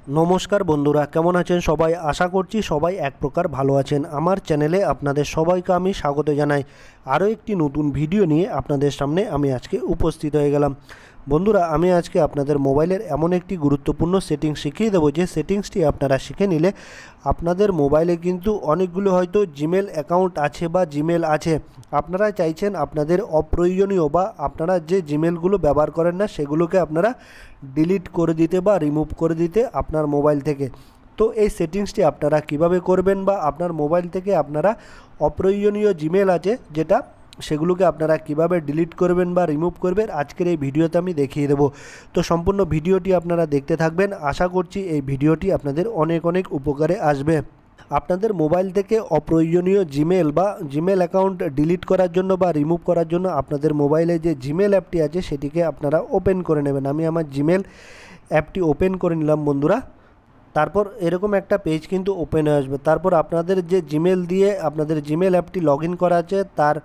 নমস্কার বন্ধুরা, কেমন আছেন সবাই? আশা করছি সবাই এক প্রকার ভালো আছেন। আমার চ্যানেলে আপনাদের সবাইকে আমি স্বাগত জানাই। আরও একটি নতুন ভিডিও নিয়ে আপনাদের সামনে আমি আজকে উপস্থিত হয়ে গেলাম। বন্ধুরা, আমি আজকে আপনাদের মোবাইলের এমন একটি গুরুত্বপূর্ণ সেটিংস শিখিয়ে দেবো, যে সেটিংসটি আপনারা শিখে নিলে আপনাদের মোবাইলে কিন্তু অনেকগুলো হয়তো জিমেল অ্যাকাউন্ট আছে বা জিমেল আছে, আপনারা চাইছেন আপনাদের অপ্রয়োজনীয় বা আপনারা যে জিমেলগুলো ব্যবহার করেন না সেগুলোকে আপনারা ডিলিট করে দিতে বা রিমুভ করে দিতে আপনার মোবাইল থেকে। তো এই সেটিংসটি আপনারা কিভাবে করবেন বা আপনার মোবাইল থেকে আপনারা অপ্রয়োজনীয় জিমেল আছে যেটা, সেগুলোকে আপনারা কিভাবে ডিলিট করবেন বা রিমুভ করবেন আজকের এই ভিডিওতে আমি দেখিয়ে দেবো। তো সম্পূর্ণ ভিডিওটি আপনারা দেখতে থাকবেন। আশা করছি এই ভিডিওটি আপনাদের অনেক অনেক উপকারে আসবে। আপনাদের মোবাইল থেকে অপ্রয়োজনীয় জিমেল বা জিমেল অ্যাকাউন্ট ডিলিট করার জন্য বা রিমুভ করার জন্য আপনাদের মোবাইলে যে জিমেল অ্যাপটি আছে সেটিকে আপনারা ওপেন করে নেবেন। আমি আমার জিমেল অ্যাপটি ওপেন করে নিলাম বন্ধুরা। তারপর এরকম একটা পেজ কিন্তু ওপেন হয়ে আসবে। তারপর আপনাদের যে জিমেল দিয়ে আপনাদের জিমেল অ্যাপটি লগ ইন করা আছে তার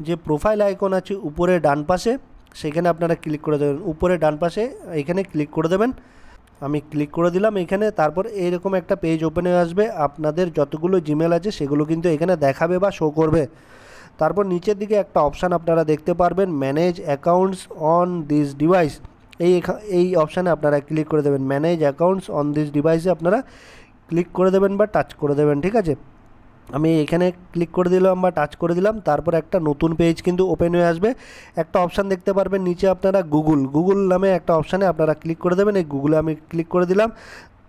যে প্রোফাইল আইকন আছে উপরে ডান পাশে, সেখানে আপনারা ক্লিক করে দেবেন। উপরে ডান পাশে এখানে ক্লিক করে দেবেন। আমি ক্লিক করে দিলাম এখানে। তারপর এইরকম একটা পেজ ওপেন হয়ে আসবে। আপনাদের যতগুলো জিমেল আছে সেগুলো কিন্তু এখানে দেখাবে বা শো করবে। তারপর নিচের দিকে একটা অপশান আপনারা দেখতে পারবেন, manage accounts on this device. এই অপশানে আপনারা ক্লিক করে দেবেন। ম্যানেজ অ্যাকাউন্টস অন দিস ডিভাইসে আপনারা ক্লিক করে দেবেন বা টাচ করে দেবেন, ঠিক আছে। আমি এখানে ক্লিক করে দিলাম বা টাচ করে দিলাম। তারপর একটা নতুন পেজ কিন্তু ওপেন হয়ে আসবে। একটা অপশান দেখতে পারবেন নিচে আপনারা গুগল নামে একটা অপশানে আপনারা ক্লিক করে দেবেন। এই গুগলে আমি ক্লিক করে দিলাম।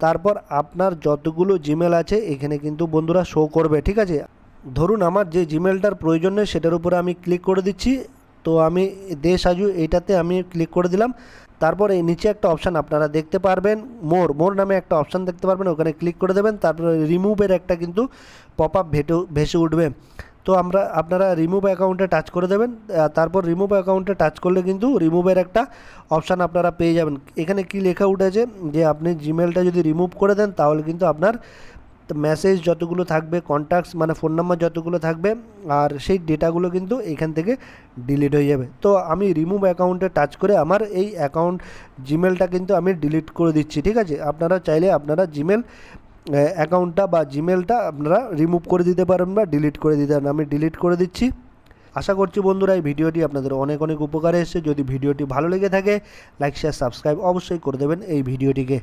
তারপর আপনার যতগুলো জিমেল আছে এখানে কিন্তু বন্ধুরা শো করবে, ঠিক আছে। ধরুন আমার যে জিমেলটার প্রয়োজন নেই সেটার উপরে আমি ক্লিক করে দিচ্ছি। তো আমি দেশ আজু এইটাতে আমি ক্লিক করে দিলাম। তারপর এই নিচে একটা অপশান আপনারা দেখতে পারবেন, মোর নামে একটা অপশান দেখতে পারবেন, ওখানে ক্লিক করে দেবেন। তারপরে রিমুভের একটা কিন্তু পপ আপ ভেসে উঠবে। তো আপনারা রিমুভ অ্যাকাউন্টে টাচ করে দেবেন। তারপর রিমুভ অ্যাকাউন্টে টাচ করলে কিন্তু রিমুভের একটা অপশান আপনারা পেয়ে যাবেন। এখানে কি লেখা উঠেছে যে আপনি জিমেলটা যদি রিমুভ করে দেন তাহলে কিন্তু আপনার মেসেজ যতগুলো থাকবে, কন্ট্যাক্টস মানে ফোন নাম্বার যতগুলো থাকবে আর সেই ডেটাগুলো কিন্তু এখান থেকে ডিলিট হয়ে যাবে। তো আমি রিমুভ অ্যাকাউন্টে টাচ করে আমার এই জিমেলটা কিন্তু আমি ডিলিট করে দিচ্ছি, ঠিক আছে। আপনারা চাইলে আপনারা জিমেল অ্যাকাউন্টটা বা জিমেলটা আপনারা রিমুভ করে দিতে পারেন বা ডিলিট করে দিতে পারেন। আমি ডিলিট করে দিচ্ছি। আশা করছি বন্ধুরা এই ভিডিওটি আপনাদের অনেক অনেক উপকারে এসেছে। যদি ভিডিওটি ভালো লেগে থাকে লাইক শেয়ার সাবস্ক্রাইব অবশ্যই করে দেবেন এই ভিডিওটিকে।